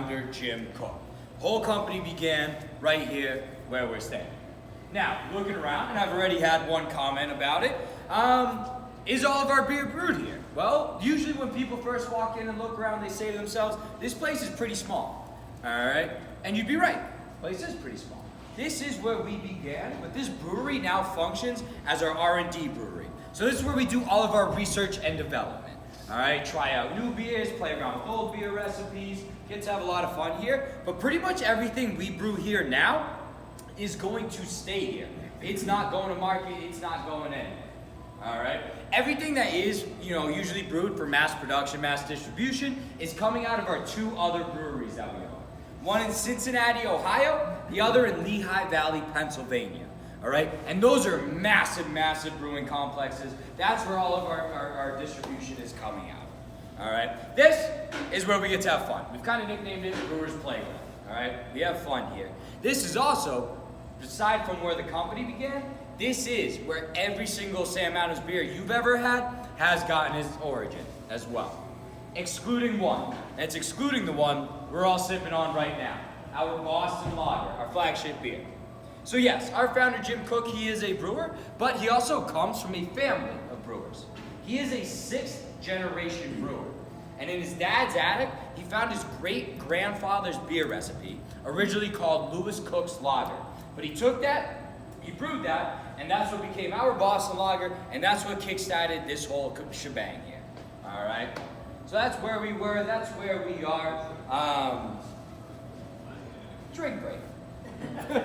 founder, Jim Cook. The whole company began right here where we're standing. Now, looking around, and I've already had one comment about it, is all of our beer brewed here? Well, usually when people first walk in and look around, they say to themselves, this place is pretty small, all right? And you'd be right, the place is pretty small. This is where we began, but this brewery now functions as our R&D brewery. So this is where we do all of our research and development, all right? Try out new beers, play around with old beer recipes, get to have a lot of fun here, but pretty much everything we brew here now is going to stay here. It's not going to market, it's not going in. All right. Everything that is, usually brewed for mass production, mass distribution, is coming out of our two other breweries that we own. One in Cincinnati, Ohio, the other in Lehigh Valley, Pennsylvania. All right. And those are massive, massive brewing complexes. That's where all of our distribution is coming out. All right. This is where we get to have fun. We've kind of nicknamed it Brewers Playground. All right. We have fun here. This is also, aside from where the company began, this is where every single Sam Adams beer you've ever had has gotten its origin as well. Excluding one. And it's excluding the one we're all sipping on right now. Our Boston Lager, our flagship beer. So yes, our founder Jim Cook, he is a brewer, but he also comes from a family of brewers. He is a 6th generation brewer. And in his dad's attic, he found his great-grandfather's beer recipe, originally called Lewis Cook's Lager. But he took that, he brewed that, and that's what became our Boston Lager, and that's what kickstarted this whole shebang here. All right? So that's where we were, that's where we are. Drink break. Nice.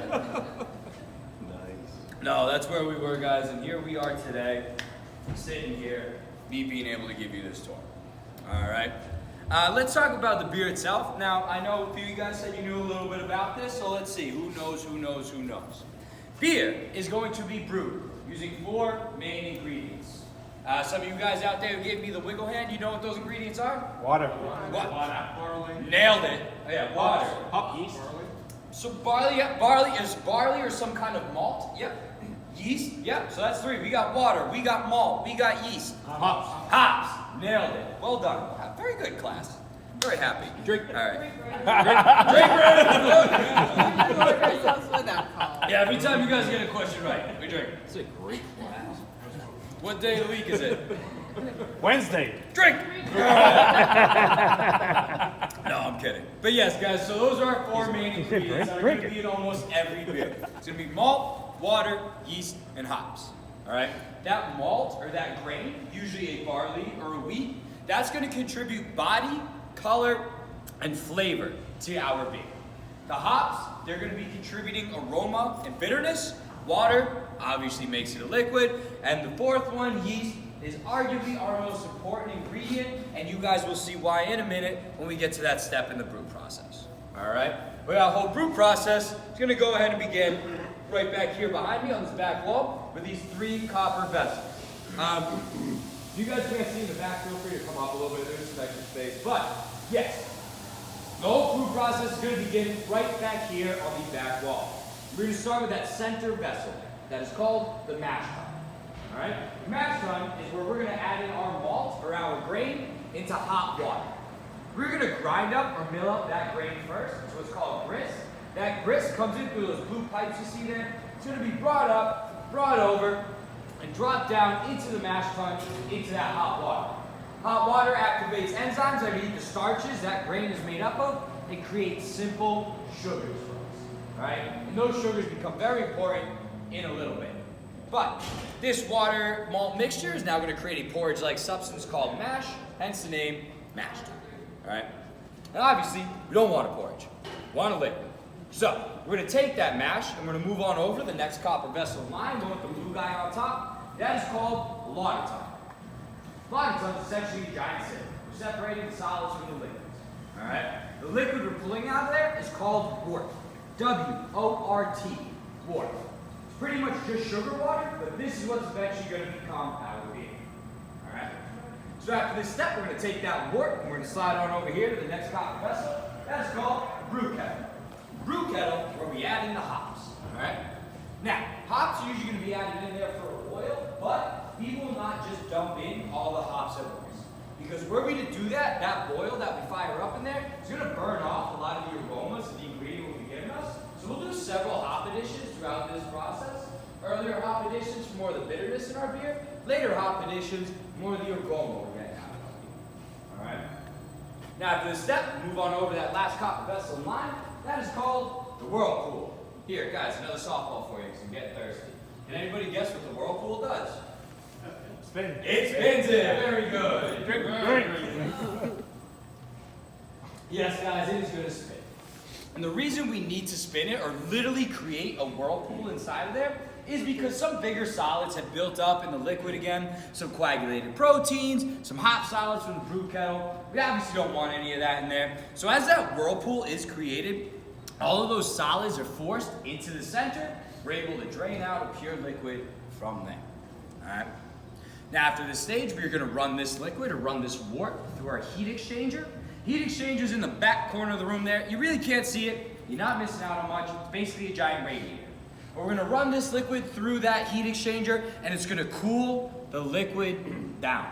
No, that's where we were, guys, and here we are today, sitting here, me being able to give you this tour. All right? Let's talk about the beer itself. Now, I know a few of you guys said you knew a little bit about this, so let's see. Who knows, who knows, who knows? Beer is going to be brewed using 4 main ingredients. Some of you guys out there who gave me the wiggle hand, you know what those ingredients are? Water. What? Barley. Nailed it. Oh, yeah, water. Hop yeast. So barley, yeah, barley is barley or some kind of malt. Yep. Yeast. Yep. So that's 3. We got water. We got malt. We got yeast. Hops. Hops. Nailed it. Well done. Very good, class. Very happy. Drink. All right. Drink. Yeah, every time you guys get a question right, we drink. That's a great class. What day of the week is it? Wednesday. Drink! No, I'm kidding. But yes, guys, so those are our 4 main ingredients that are going to be in almost every beer. It's going to be malt, water, yeast, and hops. All right? That malt, or that grain, usually a barley or a wheat, that's going to contribute body, color, and flavor to our beer. The hops, they're going to be contributing aroma and bitterness. Water obviously makes it a liquid. And the 4th one, yeast, is arguably our most important ingredient, and you guys will see why in a minute when we get to that step in the brew process. All right? Well, our whole brew process is going to go ahead and begin right back here behind me on this back wall with these 3 copper vessels. You guys can't see in the back, feel free to come up a little bit, there's some extra space. But, yes, the whole brew process is going to begin right back here on the back wall. We're going to start with that center vessel that is called the mash tun. All right? The mash tun is where we're going to add in our malt or our grain into hot water. We're going to grind up or mill up that grain first. It's what's called grist. That grist comes in through those blue pipes you see there. It's going to be brought up, brought over, and dropped down into the mash tun, into that hot water. Hot water activates enzymes underneath the starches that grain is made up of. It creates simple sugars for us. All right? And those sugars become very important in a little bit. But this water malt mixture is now going to create a porridge-like substance called mash, hence the name mash tun. All right? And obviously, we don't want a porridge. We want a liquid. So, we're going to take that mash and we're going to move on over to the next copper vessel of mine, going with the blue guy on top. That is called lauter tun. Lauter tun is essentially a giant sieve. We're separating the solids from the liquids. All right? The liquid we're pulling out of there is called wort. W-O-R-T. Wort. It's pretty much just sugar water, but this is what's eventually going to become our beer. All right? So after this step, we're going to take that wort and we're going to slide on over here to the next copper vessel. That is called brew kettle. Brew kettle, where we add in the hops. All right? Now, hops are usually going to be added in there for oil, but we will not just dump in all the hops at once. Because were we to do that, that boil that we fire up in there is going to burn off a lot of the aromas that the ingredient will be giving us. So we'll do several hop additions throughout this process. Earlier hop additions for more of the bitterness in our beer. Later hop additions, more of the aroma we're getting out of our beer. Alright? Now after this step, move on over that last copper vessel in line. That is called the whirlpool. Here, guys, another softball for you because I'm getting thirsty. Can anybody guess what the whirlpool does? Spin. It spins it. Very good. Drink. Yes, guys, it is going to spin. And the reason we need to spin it or literally create a whirlpool inside of there is because some bigger solids have built up in the liquid again, some coagulated proteins, some hop solids from the brew kettle. We obviously don't want any of that in there. So as that whirlpool is created, all of those solids are forced into the center. We're able to drain out a pure liquid from there. All right. Now after this stage, we're going to run this liquid or run this wort through our heat exchanger. Heat exchanger's in the back corner of the room there. You really can't see it. You're not missing out on much. It's basically a giant radiator. But we're going to run this liquid through that heat exchanger and it's going to cool the liquid down.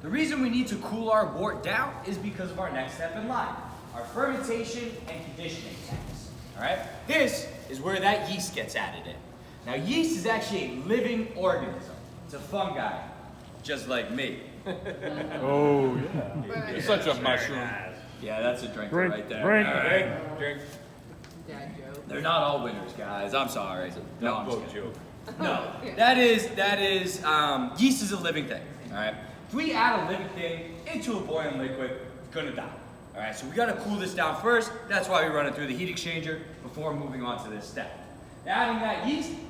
The reason we need to cool our wort down is because of our next step in line, our fermentation and conditioning tanks. All right? This is where that yeast gets added in. Now yeast is actually a living organism. It's a fungi, just like me. Oh, yeah. You're such a mushroom. Yeah, that's a drinker Drink, right there. drink. All right, drink. Dad joke. They're not all winners, guys. I'm sorry. No, I'm just Boat kidding. joke. No, that is yeast is a living thing. All right. If we add a living thing into a boiling liquid, it's gonna die. All right. So we gotta cool this down first. That's why we run it through the heat exchanger before moving on to this step. Now, adding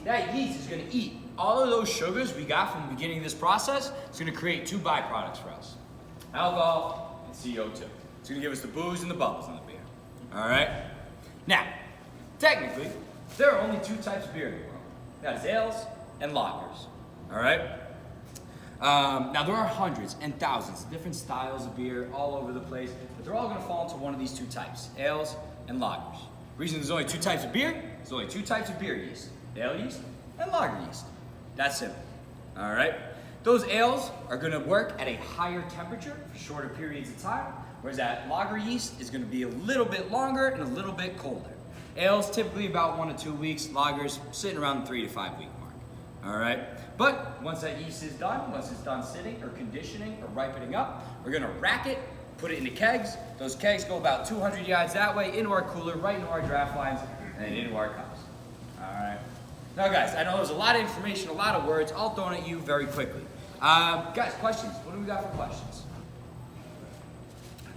that yeast is gonna eat all of those sugars we got from the beginning of this process. It's gonna create two byproducts for us: alcohol and CO2. It's gonna give us the booze and the bubbles in the beer. All right. Now, technically, there are only two types of beer in the world. That is ales and lagers. All right. Now there are hundreds and thousands of different styles of beer all over the place, but they're all going to fall into one of these two types: ales and lagers. The reason there's only two types of beer, there's only two types of beer yeast: ale yeast and lager yeast. That's simple. All right. Those ales are going to work at a higher temperature for shorter periods of time, whereas that lager yeast is going to be a little bit longer and a little bit colder. Ales typically about 1 to 2 weeks. Lagers sitting around the 3 to 5 week mark. All right. But once that yeast is done, once it's done sitting or conditioning or ripening up, we're going to rack it, put it into kegs. Those kegs go about 200 yards that way into our cooler, right into our draft lines, and then into our cups. All right. Now, guys, I know there's a lot of information, a lot of words, all thrown at you very quickly. Guys, questions? What do we got for questions?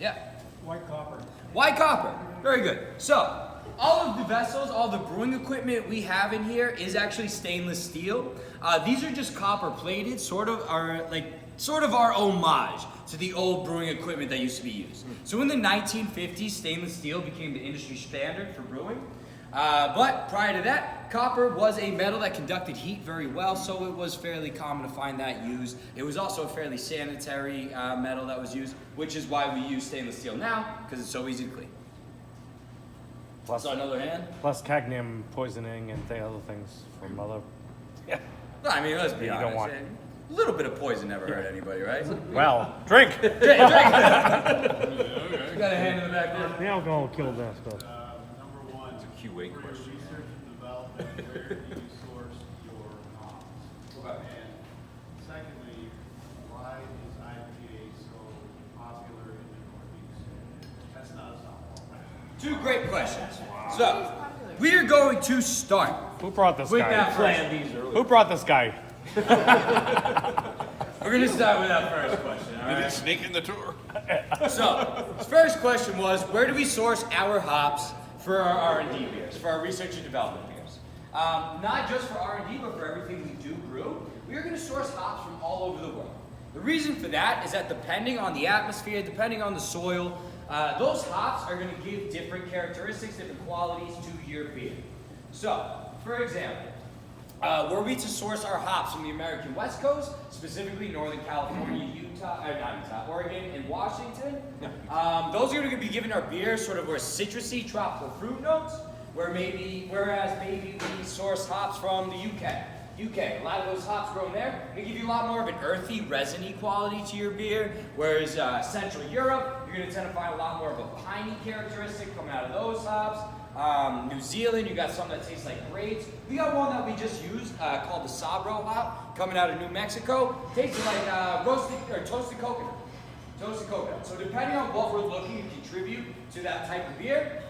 Yeah. White copper. White copper. Very good. So, all of the vessels, all the brewing equipment we have in here is actually stainless steel. These are just copper plated, sort of our homage to the old brewing equipment that used to be used. So in the 1950s, stainless steel became the industry standard for brewing. But prior to that, copper was a metal that conducted heat very well, so it was fairly common to find that used. It was also a fairly sanitary metal that was used, which is why we use stainless steel now, because it's so easy to clean. Plus, So another hand? plus cadmium poisoning and other things from other. Yeah. No, I mean, let's be You honest. don't want- A little bit of poison never hurt anybody, right? Well, drink. Drink, drink. You got a hand in the back there. The alcohol killed that stuff. Number one, It's a QA for your question. research and development, where do you source your hops? And secondly, why is IPA so popular in the Northeast? That's not a softball. Two great questions. So, we are going to start Who brought this with guy? that first. Who brought this guy? We're going to start with that first question, all Did it right? sneak in the tour? So, the first question was, where do we source our hops for our R&D beers, for our research and development beers? Not just for R&D, but for everything we do brew. We are going to source hops from all over the world. The reason for that is that depending on the atmosphere, depending on the soil, those hops are going to give different characteristics, different qualities to your beer. So, for example, were we to source our hops from the American West Coast, specifically Northern California, Oregon, and Washington, those are going to be giving our beer sort of more citrusy, tropical fruit notes, whereas maybe we source hops from the UK, UK, a lot of those hops grown there, they give you a lot more of an earthy, resiny quality to your beer, whereas Central Europe, you're going to tend to find a lot more of a piney characteristic coming out of those hops. New Zealand, you got some that taste like grapes. We got one that we just used called the Sabro hop, coming out of New Mexico. Tastes like roasted or toasted coconut. Toasted coconut. So depending on what we're looking to contribute to that type of beer,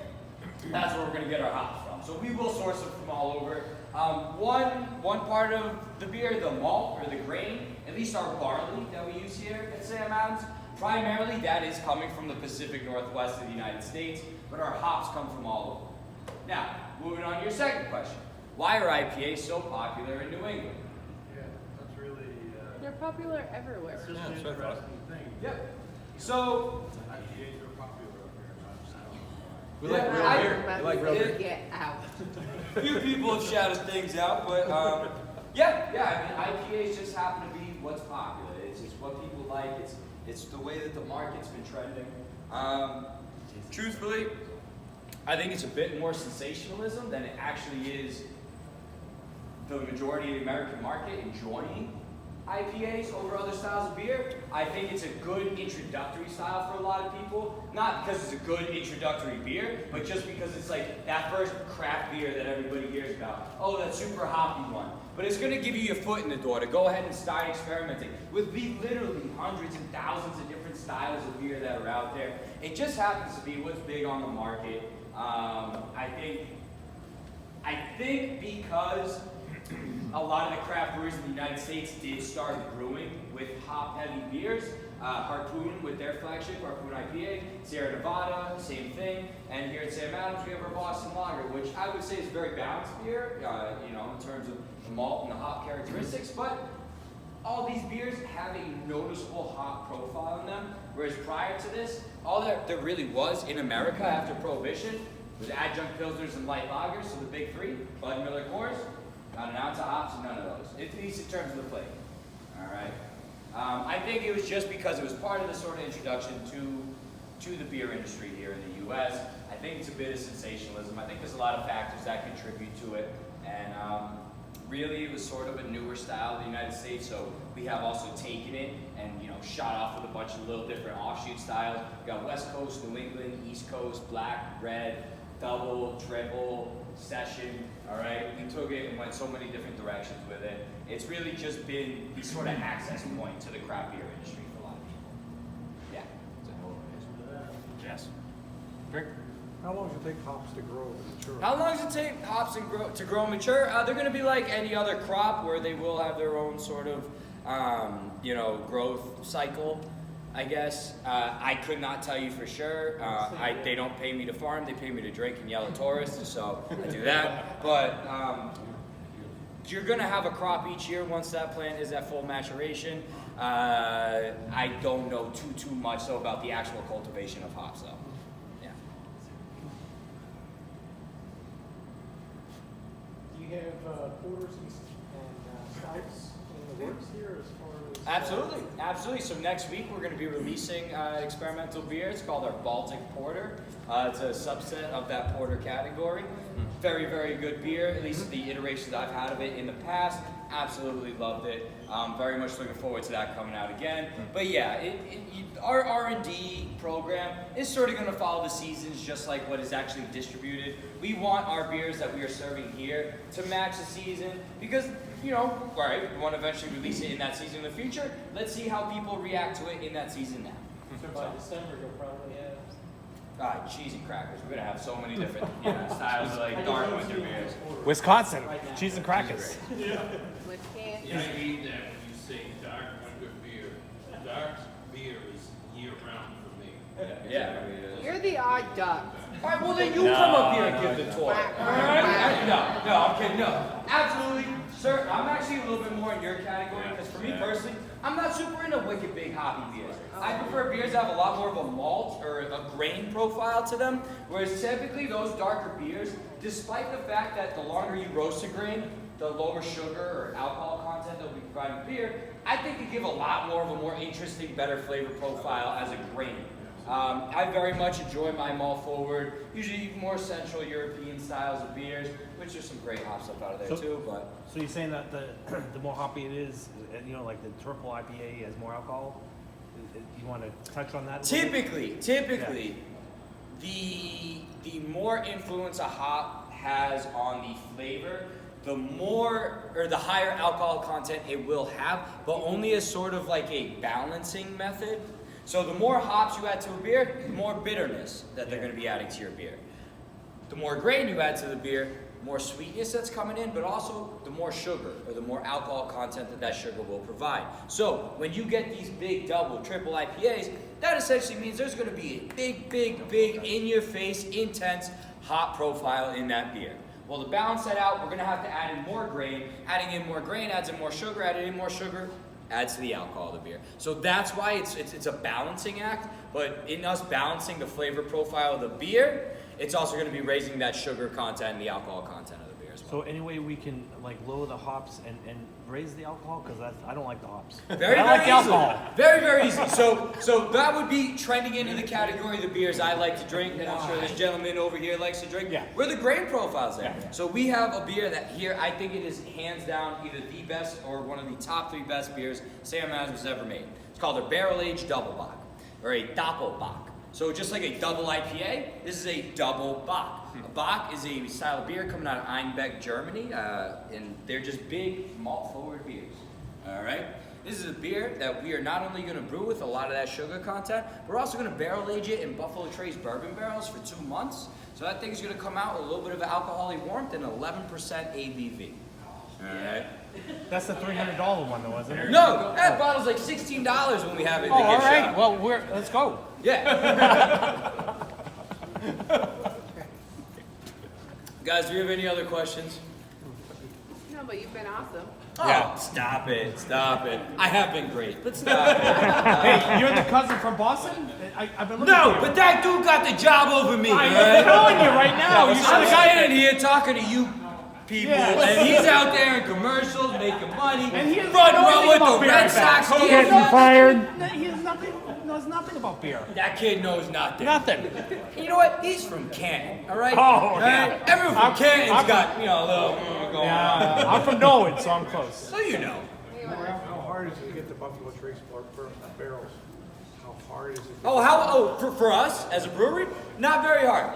that's where we're going to get our hops from. So we will source them from all over. One part of the beer, the malt or the grain, at least our barley that we use here at Sam Adams, primarily that is coming from the Pacific Northwest of the United States, but our hops come from all over. Now, moving on to your second question. Why are IPAs so popular in New England? Yeah, that's really, They're popular everywhere. it's just an interesting thing. Yep. So, IPAs are popular up here, We like Yeah, real I- beer. We like real beer. Get out. few people have shouted things out, but yeah. I mean, IPAs just happen to be what's popular. It's just what people like. It's the way that the market's been trending. Truthfully, I think it's a bit more sensationalism than it actually is the majority of the American market enjoying IPAs over other styles of beer. I think it's a good introductory style for a lot of people. Not because it's a good introductory beer, but just because it's like that first craft beer that everybody hears about. Oh, that super hoppy one. But it's going to give you your foot in the door to go ahead and start experimenting with literally hundreds and thousands of different styles of beer that are out there. It just happens to be what's big on the market. I think because a lot of the craft brewers in the United States did start brewing with hop-heavy beers. Harpoon with their flagship, Harpoon IPA, Sierra Nevada, same thing. And here at Sam Adams, we have our Boston Lager, which I would say is a very balanced beer, in terms of the malt and the hop characteristics. But all these beers have a noticeable hop profile in them, whereas prior to this, all that there really was in America after Prohibition was adjunct pilsners and light lagers, so the big three, Bud, Miller, Coors, not an ounce of hops and none of those, at least in terms of the flavor. All right. I think it was just because it was part of the sort of introduction to the beer industry here in the U.S. I think it's a bit of sensationalism. I think there's a lot of factors that contribute to it, and really it was sort of a newer style in the United States, so we have also taken it and shot off with a bunch of little different offshoot styles. We got West Coast, New England, East Coast, black, red, double, triple, session, all right? We took it and went so many different directions with it. It's really just been the sort of access point to the craft beer industry for a lot of people. Yeah. Yes. Drink. How long does it take hops to grow and mature? How long does it take hops to grow and mature? They're going to be like any other crop where they will have their own sort of, growth cycle, I guess. I could not tell you for sure. They don't pay me to farm. They pay me to drink and yell at tourists, so I do that. But you're going to have a crop each year once that plant is at full maturation. I don't know too much so about the actual cultivation of hops, though. Yeah. Do you have porters and stouts in the works here as far as? Absolutely. So next week we're going to be releasing experimental beer. It's called our Baltic Porter. It's a subset of that porter category. Very, very good beer. At least the iterations I've had of it in the past. Absolutely loved it. Very much looking forward to that coming out again. But yeah, our R&D program is sort of going to follow the seasons, just like what is actually distributed. We want our beers that we are serving here to match the season because, all right, we want to eventually release it in that season in the future. Let's see how people react to it in that season now. So by December, you'll probably have. Cheesy crackers. We're gonna have so many different styles of like dark winter beers. Wisconsin, cheese and crackers. With cans. You mean that when you say dark winter beer. Dark beer is year-round for me. Yeah. You're the odd duck. All right. Well, then you come up here and give the tour. All right. No, I'm kidding. No, absolutely, sir. I'm actually a little bit more in your category because for me personally, I'm not super into wicked big hoppy beers. I prefer beers that have a lot more of a malt or a grain profile to them, whereas typically those darker beers, despite the fact that the longer you roast a grain, the lower sugar or alcohol content that we provide in beer, I think they give a lot more of a more interesting, better flavor profile as a grain. I very much enjoy my malt forward, usually more Central European styles of beers, which there's some great hop stuff out of there too. But So you're saying that the more hoppy it is, you know, like the triple IPA has more alcohol? You want to touch on that? Typically, the more influence a hop has on the flavor, the more or the higher alcohol content it will have, but only as sort of like a balancing method. So the more hops you add to a beer, the more bitterness that they're going to be adding to your beer. The more grain you add to the beer, more sweetness that's coming in, but also the more sugar or the more alcohol content that sugar will provide. So when you get these big double, triple IPAs, that essentially means there's going to be a big, in-your-face, intense hop profile in that beer. Well, to balance that out, we're going to have to add in more grain. Adding in more grain adds in more sugar. Adding in more sugar adds to the alcohol of the beer. So that's why it's a balancing act. But in us balancing the flavor profile of the beer, it's also going to be raising that sugar content and the alcohol content of the beer as well. So any way we can like lower the hops and raise the alcohol? Because I don't like the hops. Very like the alcohol. Very easy. So that would be trending into the category of the beers I like to drink, and I'm sure this gentleman over here likes to drink. Yeah. We're the grain profiles there. Yeah. So we have a beer that here I think it is hands down either the best or one of the top 3 best beers Sam Adams has ever made. It's called a barrel-aged double bock, or a doppelbock. So just like a double IPA, this is a double bock. A bock is a style of beer coming out of Einbeck, Germany, and they're just big malt-forward beers. All right? This is a beer that we are not only going to brew with a lot of that sugar content, but we're also going to barrel age it in Buffalo Trace bourbon barrels for 2 months. So that thing's going to come out with a little bit of alcoholic warmth and 11% ABV. All right? That's the $300 one though, isn't it? No, that bottle's like $16 when we have it in the gift all right. shop. Well, let's go. Yeah. Guys, do you have any other questions? No, but you've been awesome. Oh, stop it. I have been great, but stop it. Hey, you're the cousin from Boston? I've been looking No, for you. but that dude got the job over me. I'm right? telling you right now. You should I'm have got standing here talking to you people, Yeah. and he's out there in commercials making money, And he doesn't front know row anything with about the beer, Red in fact. Sox Getting game. fired. He knows nothing about beer. That kid knows nothing. Nothing. You know what? He's from Canton, all right? Oh, All yeah. right? Everyone from Canton's got, a little going on. Yeah, I'm from Norwood, so I'm close. So you know. How hard is it to get the Buffalo Trace barrels? How hard is it? For us as a brewery, not very hard.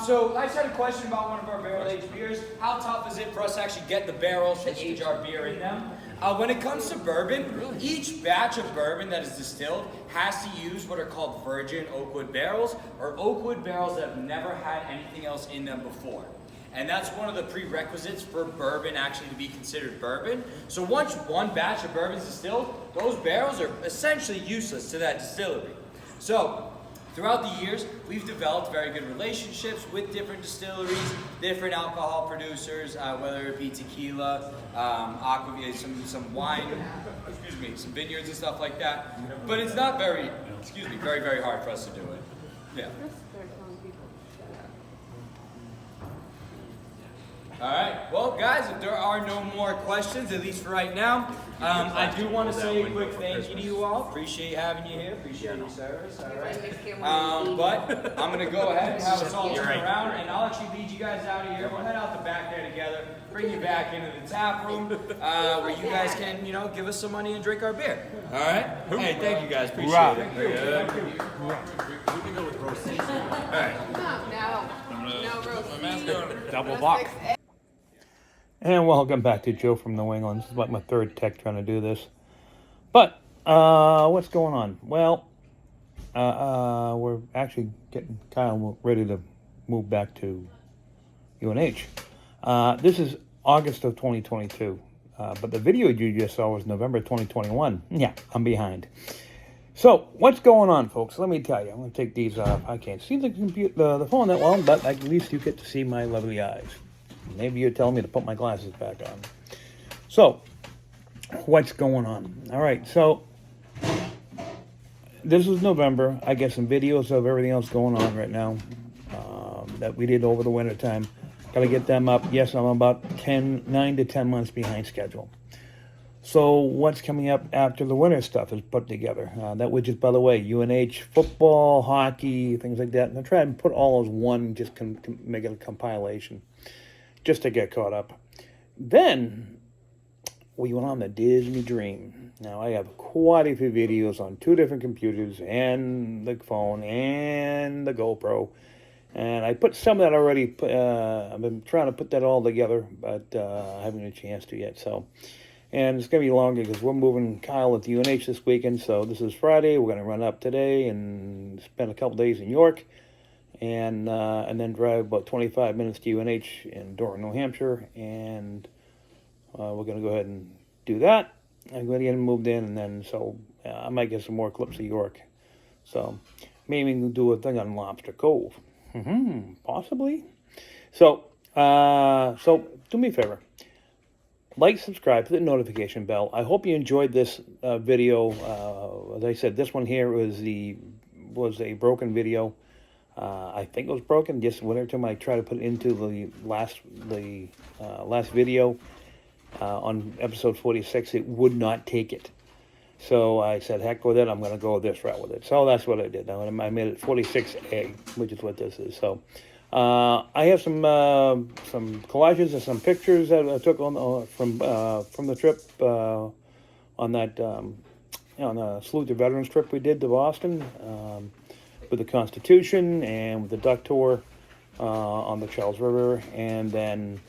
So I just had a question about one of our barrel-aged beers. How tough is it for us to actually get the barrels to age our beer in them? When it comes to bourbon, each batch of bourbon that is distilled has to use what are called virgin oakwood barrels, or oakwood barrels that have never had anything else in them before. And that's one of the prerequisites for bourbon actually to be considered bourbon. So once one batch of bourbon is distilled, those barrels are essentially useless to that distillery. So throughout the years, we've developed very good relationships with different distilleries, different alcohol producers, whether it be tequila, aquavit, some wine, some vineyards and stuff like that. But it's not very hard for us to do it. Yeah. Let's start telling people. Shut up. All right. Well, guys, if there are no more questions, at least for right now, I do want to say a quick thank you to you all. Appreciate having you here. Appreciate your service. All right. But I'm going to go ahead and have us all turn around, and I'll actually lead you guys out of here. We'll head out the back there together, bring you back into the tap room, where you guys can, give us some money and drink our beer. All right? Hey, thank you guys. Appreciate it. We can go with roast. All right. No roast. Double bock. And welcome back to Joe from New England. This is like my third tech trying to do this. But, what's going on? Well, we're actually getting Kyle ready to move back to UNH. This is August of 2022. But the video you just saw was November 2021. Yeah, I'm behind. So, what's going on, folks? Let me tell you. I'm going to take these off. I can't see the phone that well, but at least you get to see my lovely eyes. Maybe you're telling me to put my glasses back on. So, what's going on? All right, so this is November. I get some videos of everything else going on right now that we did over the winter time. Got to get them up. Yes, I'm about 9 to 10 months behind schedule. So what's coming up after the winter stuff is put together. That widget, by the way, UNH football, hockey, things like that. And I'll try and put all as one, just make it a compilation, just to get caught up. Then we went on the Disney Dream. Now I have quite a few videos on 2 different computers and the phone and the GoPro. And I put some of that already. I've been trying to put that all together, but I haven't had a chance to yet. So, and it's going to be longer because we're moving Kyle at the UNH this weekend. So this is Friday. We're going to run up today and spend a couple days in York, and then drive about 25 minutes to UNH in Durham, New Hampshire. And we're going to go ahead and do that. I'm going to get him moved in, and then I might get some more clips of York. So maybe we can do a thing on Lobster Cove. Possibly. So do me a favor. Like, subscribe, hit the notification bell. I hope you enjoyed this video. As I said, this one here was a broken video. I think it was broken. Just whatever time I try to put it into the last video on episode 46, it would not take it. So I said, heck with it, I'm going to go this route with it. So that's what I did. Now I made it 46A, which is what this is. So I have some collages and some pictures that I took from the trip on that on the Salute the Veterans trip we did to Boston with the Constitution and with the duck tour on the Charles River, and then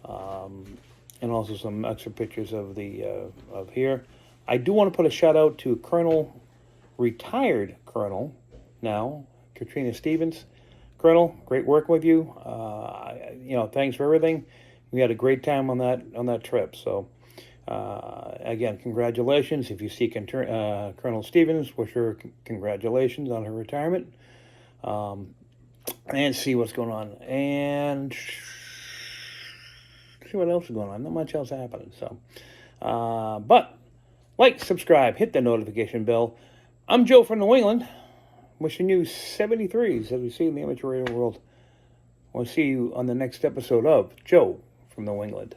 and also some extra pictures of of here. I do want to put a shout out to retired Colonel now, Katrina Stevens. Colonel, great work with you. Thanks for everything. We had a great time on that trip. So, again, congratulations. If you see Colonel Stevens, wish her congratulations on her retirement. And see what's going on. And see what else is going on. Not much else happening. So, but like, subscribe, hit the notification bell. I'm Joe from New England, wishing you 73s as we see in the amateur radio world. I'll see you on the next episode of Joe from New England.